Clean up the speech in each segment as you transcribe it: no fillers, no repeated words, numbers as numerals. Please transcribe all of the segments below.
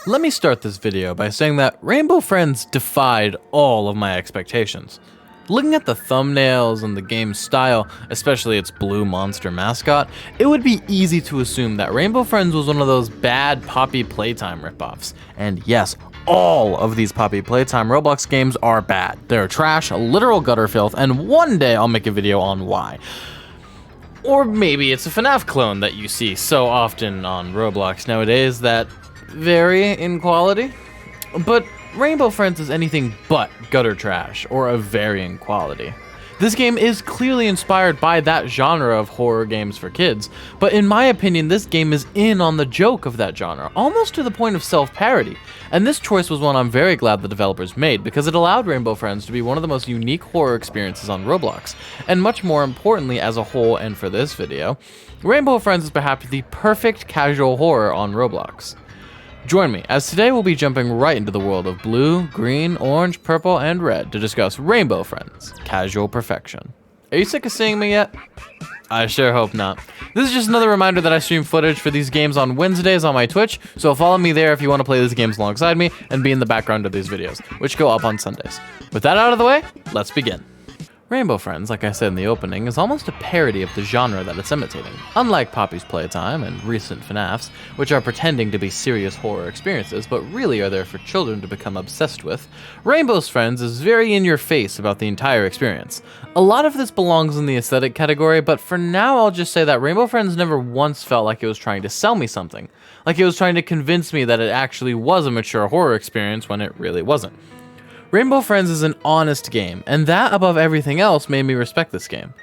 Let me start this video by saying that Rainbow Friends defied all of my expectations. Looking at the thumbnails and the game's style, especially its blue monster mascot, it would be easy to assume that Rainbow Friends was one of those bad Poppy Playtime ripoffs. And yes, all of these Poppy Playtime Roblox games are bad. They're trash, literal gutter filth, and one day I'll make a video on why. Or maybe it's a FNAF clone that you see so often on Roblox nowadays that vary in quality. But Rainbow Friends is anything but gutter trash or of varying quality. This game is clearly inspired by that genre of horror games for kids, but in my opinion this game is in on the joke of that genre, almost to the point of self-parody. And this choice was one I'm very glad the developers made because it allowed Rainbow Friends to be one of the most unique horror experiences on Roblox. And much more importantly as a whole and for this video, Rainbow Friends is perhaps the perfect casual horror on Roblox. Join me, as today we'll be jumping right into the world of blue, green, orange, purple, and red to discuss Rainbow Friends, casual perfection. Are you sick of seeing me yet? I sure hope not. This is just another reminder that I stream footage for these games on Wednesdays on my Twitch, so follow me there if you want to play these games alongside me and be in the background of these videos, which go up on Sundays. With that out of the way, let's begin. Rainbow Friends, like I said in the opening, is almost a parody of the genre that it's imitating. Unlike Poppy's Playtime and recent FNAFs, which are pretending to be serious horror experiences but really are there for children to become obsessed with, Rainbow Friends is very in your face about the entire experience. A lot of this belongs in the aesthetic category, but for now I'll just say that Rainbow Friends never once felt like it was trying to sell me something. Like it was trying to convince me that it actually was a mature horror experience when it really wasn't. Rainbow Friends is an honest game, and that above everything else made me respect this game.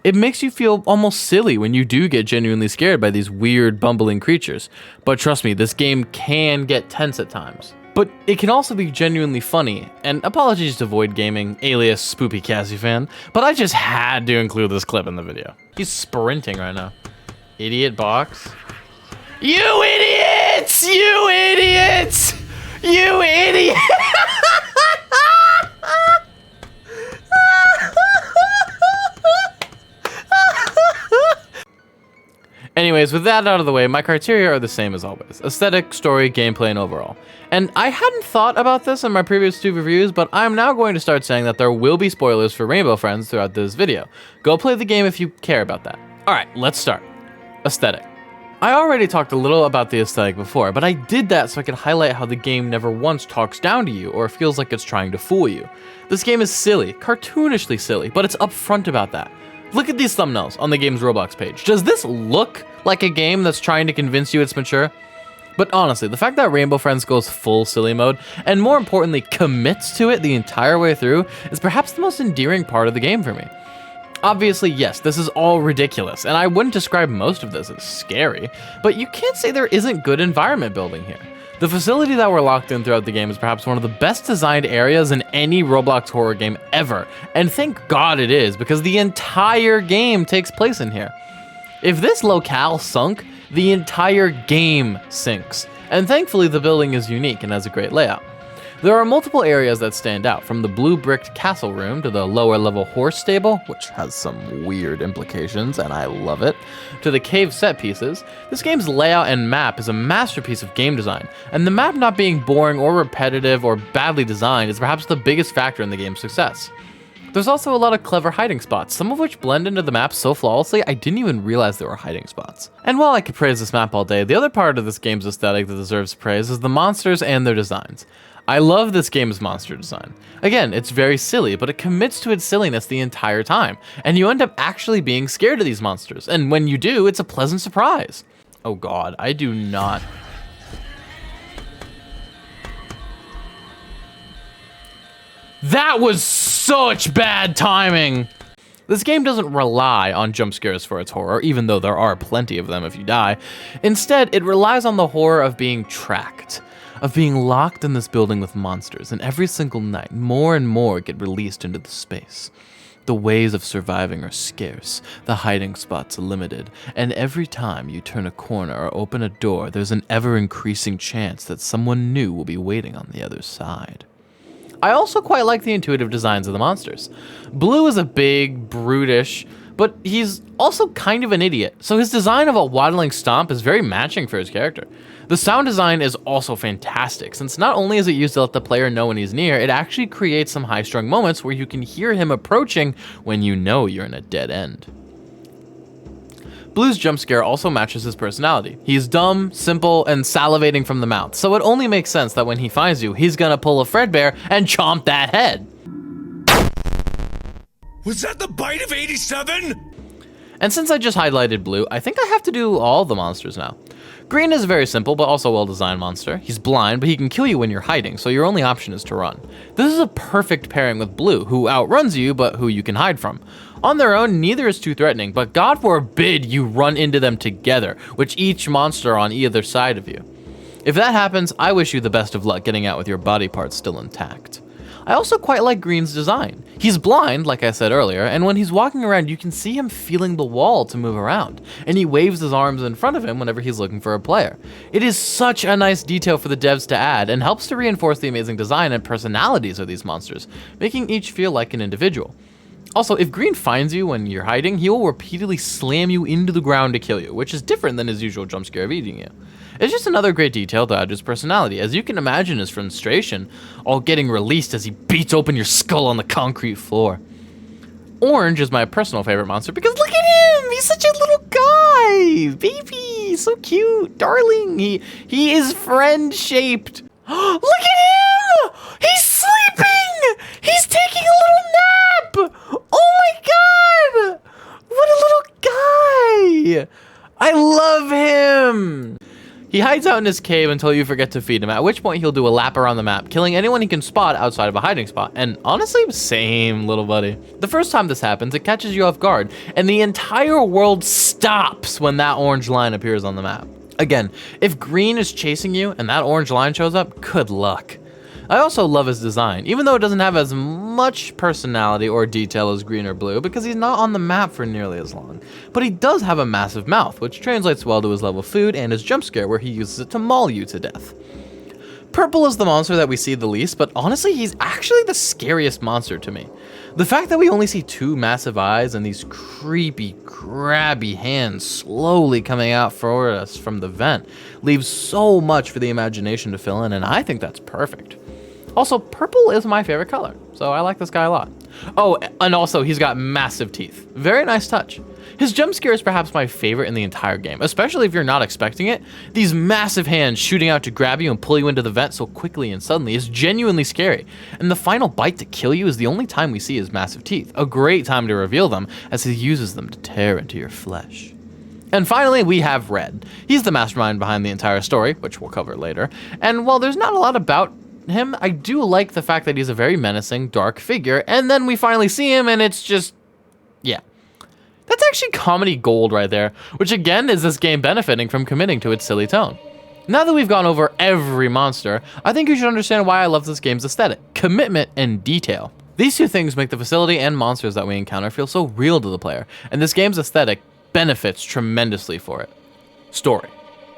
It makes you feel almost silly when you do get genuinely scared by these weird, bumbling creatures. But trust me, this game can get tense at times. But it can also be genuinely funny, and apologies to Void Gaming, alias Spoopy Cassie fan, but I just had to include this clip in the video. He's sprinting right now. Idiot box. You idiots! You idiots! You idiot! Anyways, with that out of the way, my criteria are the same as always. Aesthetic, story, gameplay, and overall. And I hadn't thought about this in my previous two reviews, but I'm now going to start saying that there will be spoilers for Rainbow Friends throughout this video. Go play the game if you care about that. Alright, let's start. Aesthetic. I already talked a little about the aesthetic before, but I did that so I could highlight how the game never once talks down to you or feels like it's trying to fool you. This game is silly, cartoonishly silly, but it's upfront about that. Look at these thumbnails on the game's Roblox page. Does this look like a game that's trying to convince you it's mature? But honestly, the fact that Rainbow Friends goes full silly mode, and more importantly, commits to it the entire way through, is perhaps the most endearing part of the game for me. Obviously, yes, this is all ridiculous, and I wouldn't describe most of this as scary, but you can't say there isn't good environment building here. The facility that we're locked in throughout the game is perhaps one of the best designed areas in any Roblox horror game ever, and thank God it is, because the entire game takes place in here. If this locale sunk, the entire game sinks, and thankfully the building is unique and has a great layout. There are multiple areas that stand out, from the blue bricked castle room to the lower level horse stable, which has some weird implications and I love it, to the cave set pieces. This game's layout and map is a masterpiece of game design, and the map not being boring or repetitive or badly designed is perhaps the biggest factor in the game's success. There's also a lot of clever hiding spots, some of which blend into the map so flawlessly I didn't even realize there were hiding spots. And while I could praise this map all day, the other part of this game's aesthetic that deserves praise is the monsters and their designs. I love this game's monster design. Again, it's very silly, but it commits to its silliness the entire time, and you end up actually being scared of these monsters, and when you do, it's a pleasant surprise. Oh god, I do not... That was such bad timing! This game doesn't rely on jump scares for its horror, even though there are plenty of them if you die. Instead, it relies on the horror of being tracked. Of being locked in this building with monsters, and every single night, more and more get released into the space. The ways of surviving are scarce, the hiding spots are limited, and every time you turn a corner or open a door, there's an ever-increasing chance that someone new will be waiting on the other side. I also quite like the intuitive designs of the monsters. Blue is a big, brutish, but he's also kind of an idiot, so his design of a waddling stomp is very matching for his character. The sound design is also fantastic, since not only is it used to let the player know when he's near, it actually creates some high-strung moments where you can hear him approaching when you know you're in a dead end. Blue's jump scare also matches his personality. He's dumb, simple, and salivating from the mouth, so it only makes sense that when he finds you, he's gonna pull a Fredbear and chomp that head. Was that the bite of 87? And since I just highlighted Blue, I think I have to do all the monsters now. Green is a very simple but also well-designed monster. He's blind, but he can kill you when you're hiding, so your only option is to run. This is a perfect pairing with Blue, who outruns you, but who you can hide from. On their own, neither is too threatening, but God forbid you run into them together, which each monster on either side of you. If that happens, I wish you the best of luck getting out with your body parts still intact. I also quite like Green's design. He's blind, like I said earlier, and when he's walking around, you can see him feeling the wall to move around, and he waves his arms in front of him whenever he's looking for a player. It is such a nice detail for the devs to add, and helps to reinforce the amazing design and personalities of these monsters, making each feel like an individual. Also, if Green finds you when you're hiding, he will repeatedly slam you into the ground to kill you, which is different than his usual jump scare of eating you. It's just another great detail to add to his personality, as you can imagine his frustration all getting released as he beats open your skull on the concrete floor. Orange is my personal favorite monster because look at him! He's such a little guy! Baby! So cute! Darling! He is friend-shaped. Look at him! He's sleeping! He's taking a little nap! Oh my god! What a little guy! I love him! He hides out in his cave until you forget to feed him, at which point he'll do a lap around the map, killing anyone he can spot outside of a hiding spot. And honestly, same little buddy. The first time this happens, it catches you off guard, and the entire world stops when that orange line appears on the map. Again, if Green is chasing you and that orange line shows up, good luck. I also love his design, even though it doesn't have as much personality or detail as Green or Blue because he's not on the map for nearly as long. But he does have a massive mouth, which translates well to his love of food and his jump scare where he uses it to maul you to death. Purple is the monster that we see the least, but honestly he's actually the scariest monster to me. The fact that we only see two massive eyes and these creepy, grabby hands slowly coming out for us from the vent leaves so much for the imagination to fill in, and I think that's perfect. Also, purple is my favorite color, so I like this guy a lot. Oh, and also he's got massive teeth. Very nice touch. His jump scare is perhaps my favorite in the entire game, especially if you're not expecting it. These massive hands shooting out to grab you and pull you into the vent so quickly and suddenly is genuinely scary. And the final bite to kill you is the only time we see his massive teeth. A great time to reveal them as he uses them to tear into your flesh. And finally, we have Red. He's the mastermind behind the entire story, which we'll cover later. And while there's not a lot about him, I do like the fact that he's a very menacing, dark figure, and then we finally see him and it's just, yeah. That's actually comedy gold right there, which again is this game benefiting from committing to its silly tone. Now that we've gone over every monster, I think you should understand why I love this game's aesthetic, commitment, and detail. These two things make the facility and monsters that we encounter feel so real to the player, and this game's aesthetic benefits tremendously for it. Story.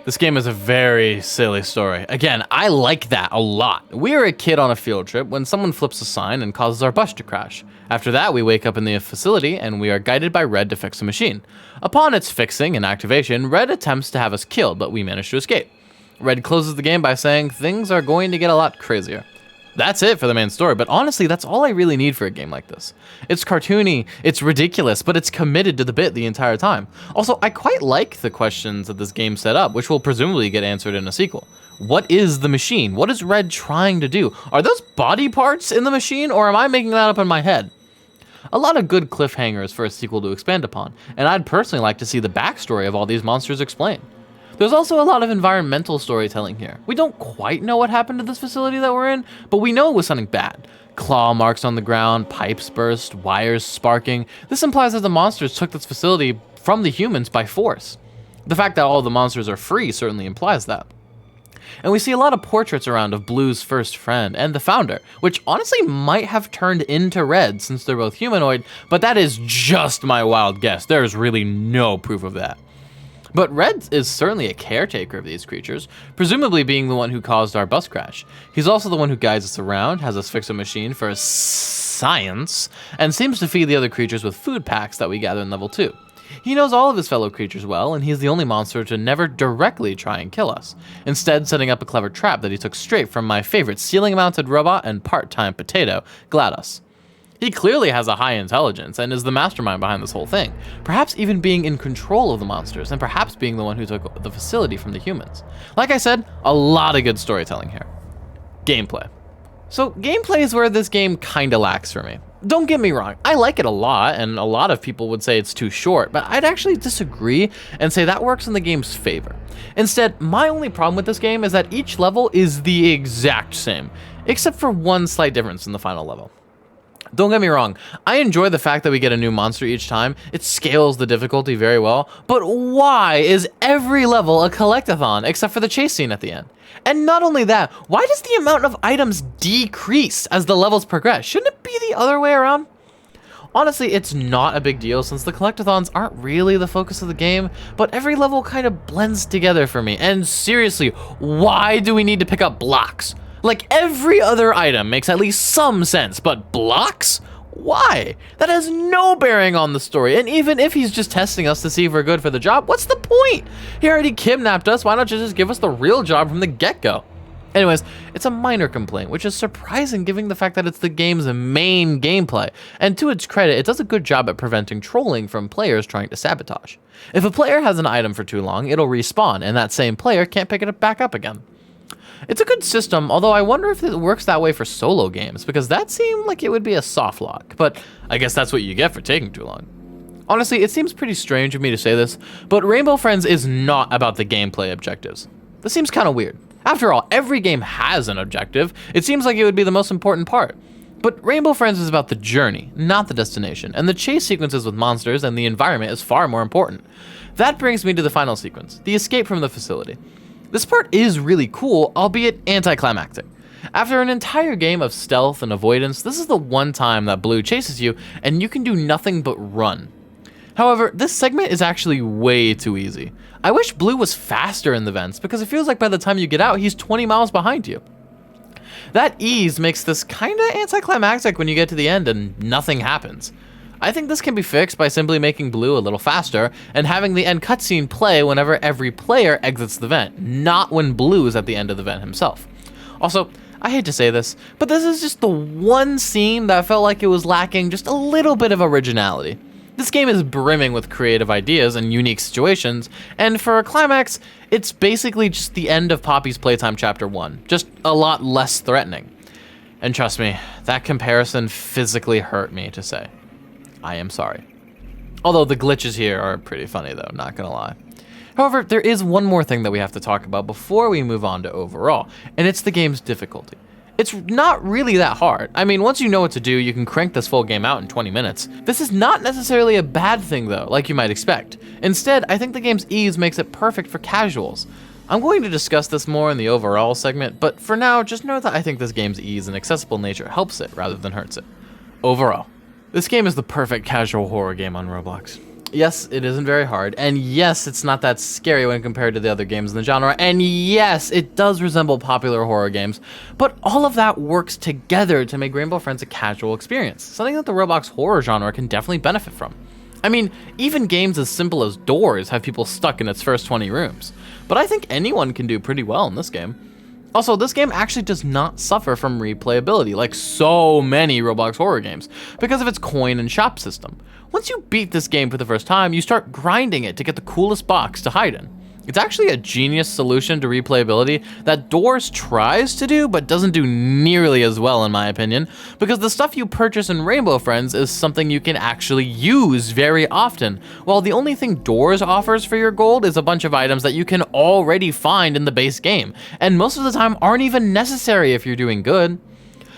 This game is a very silly story. Again, I like that a lot. We are a kid on a field trip when someone flips a sign and causes our bus to crash. After that, we wake up in the facility and we are guided by Red to fix a machine. Upon its fixing and activation, Red attempts to have us killed, but we manage to escape. Red closes the game by saying things are going to get a lot crazier. That's it for the main story, but honestly, that's all I really need for a game like this. It's cartoony, it's ridiculous, but it's committed to the bit the entire time. Also, I quite like the questions that this game set up, which will presumably get answered in a sequel. What is the machine? What is Red trying to do? Are those body parts in the machine, or am I making that up in my head? A lot of good cliffhangers for a sequel to expand upon, and I'd personally like to see the backstory of all these monsters explained. There's also a lot of environmental storytelling here. We don't quite know what happened to this facility that we're in, but we know it was something bad. Claw marks on the ground, pipes burst, wires sparking. This implies that the monsters took this facility from the humans by force. The fact that all the monsters are free certainly implies that. And we see a lot of portraits around of Blue's first friend and the founder, which honestly might have turned into Red since they're both humanoid, but that is just my wild guess. There is really no proof of that. But Red is certainly a caretaker of these creatures, presumably being the one who caused our bus crash. He's also the one who guides us around, has us fix a machine for a science, and seems to feed the other creatures with food packs that we gather in level 2. He knows all of his fellow creatures well, and he's the only monster to never directly try and kill us, instead setting up a clever trap that he took straight from my favorite ceiling-mounted robot and part-time potato, GLaDOS. He clearly has a high intelligence and is the mastermind behind this whole thing, perhaps even being in control of the monsters and perhaps being the one who took the facility from the humans. Like I said, a lot of good storytelling here. Gameplay. So gameplay is where this game kinda lacks for me. Don't get me wrong, I like it a lot, and a lot of people would say it's too short, but I'd actually disagree and say that works in the game's favor. Instead, my only problem with this game is that each level is the exact same, except for one slight difference in the final level. Don't get me wrong, I enjoy the fact that we get a new monster each time. It scales the difficulty very well, but why is every level a collectathon except for the chase scene at the end? And not only that, why does the amount of items decrease as the levels progress? Shouldn't it be the other way around? Honestly, it's not a big deal since the collectathons aren't really the focus of the game, but every level kind of blends together for me. And seriously, why do we need to pick up blocks? Like, every other item makes at least some sense, but blocks? Why? That has no bearing on the story, and even if he's just testing us to see if we're good for the job, what's the point? He already kidnapped us, why not just give us the real job from the get-go? Anyways, it's a minor complaint, which is surprising given the fact that it's the game's main gameplay, and to its credit, it does a good job at preventing trolling from players trying to sabotage. If a player has an item for too long, it'll respawn, and that same player can't pick it back up again. It's a good system, although I wonder if it works that way for solo games, because that seemed like it would be a soft lock, but I guess that's what you get for taking too long. Honestly, it seems pretty strange of me to say this, but Rainbow Friends is not about the gameplay objectives. This seems kind of weird. After all, every game has an objective. It seems like it would be the most important part. But Rainbow Friends is about the journey, not the destination, and the chase sequences with monsters and the environment is far more important. That brings me to the final sequence, the escape from the facility. This part is really cool, albeit anticlimactic. After an entire game of stealth and avoidance, this is the one time that Blue chases you and you can do nothing but run. However, this segment is actually way too easy. I wish Blue was faster in the vents because it feels like by the time you get out, he's 20 miles behind you. That ease makes this kinda anticlimactic when you get to the end and nothing happens. I think this can be fixed by simply making Blue a little faster and having the end cutscene play whenever every player exits the vent, not when Blue is at the end of the vent himself. Also, I hate to say this, but this is just the one scene that felt like it was lacking just a little bit of originality. This game is brimming with creative ideas and unique situations, and for a climax, it's basically just the end of Poppy's Playtime Chapter 1, just a lot less threatening. And trust me, that comparison physically hurt me to say. I am sorry. Although the glitches here are pretty funny though, not gonna lie. However, there is one more thing that we have to talk about before we move on to overall, and it's the game's difficulty. It's not really that hard. I mean, once you know what to do, you can crank this full game out in 20 minutes. This is not necessarily a bad thing though, like you might expect. Instead, I think the game's ease makes it perfect for casuals. I'm going to discuss this more in the overall segment, but for now, just know that I think this game's ease and accessible nature helps it rather than hurts it. Overall, this game is the perfect casual horror game on Roblox. Yes, it isn't very hard, and yes, it's not that scary when compared to the other games in the genre, and yes, it does resemble popular horror games, but all of that works together to make Rainbow Friends a casual experience, something that the Roblox horror genre can definitely benefit from. I mean, even games as simple as Doors have people stuck in its first 20 rooms, but I think anyone can do pretty well in this game. Also, this game actually does not suffer from replayability like so many Roblox horror games because of its coin and shop system. Once you beat this game for the first time, you start grinding it to get the coolest box to hide in. It's actually a genius solution to replayability that Doors tries to do but doesn't do nearly as well in my opinion, because the stuff you purchase in Rainbow Friends is something you can actually use very often, while the only thing Doors offers for your gold is a bunch of items that you can already find in the base game, and most of the time aren't even necessary if you're doing good.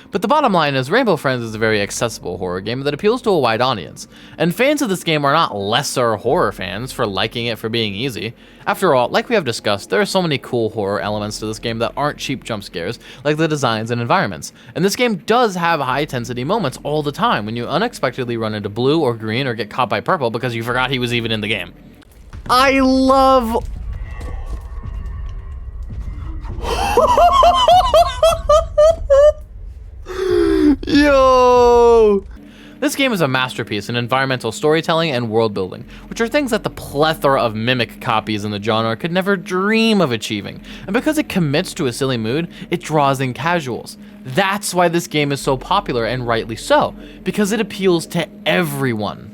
But the bottom line is Rainbow Friends is a very accessible horror game that appeals to a wide audience, and fans of this game are not lesser horror fans for liking it for being easy. After all, like we have discussed, there are so many cool horror elements to this game that aren't cheap jump scares, like the designs and environments. And this game does have high intensity moments all the time when you unexpectedly run into Blue or Green or get caught by Purple because you forgot he was even in the game. I love... Yo, This game is a masterpiece in environmental storytelling and world building, which are things that the plethora of mimic copies in the genre could never dream of achieving. And because it commits to a silly mood, it draws in casuals. That's why this game is so popular, and rightly so, because it appeals to everyone.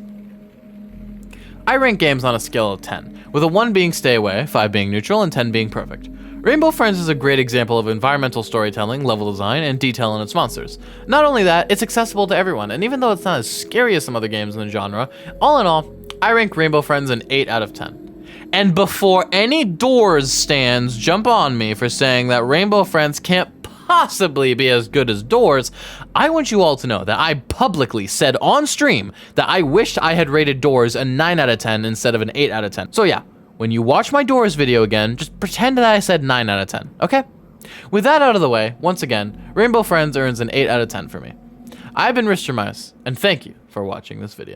I rank games on a scale of 10, with a 1 being stay away, 5 being neutral, and 10 being perfect. Rainbow Friends is a great example of environmental storytelling, level design, and detail in its monsters. Not only that, it's accessible to everyone, and even though it's not as scary as some other games in the genre, all in all, I rank Rainbow Friends an 8 out of 10. And before any Doors stands jump on me for saying that Rainbow Friends can't possibly be as good as Doors, I want you all to know that I publicly said on stream that I wished I had rated Doors a 9 out of 10 instead of an 8 out of 10. So yeah, when you watch my Doors video again, just pretend that I said 9 out of 10, okay? With that out of the way, once again, Rainbow Friends earns an 8 out of 10 for me. I've been Rister'sRobloxReviews, and thank you for watching this video.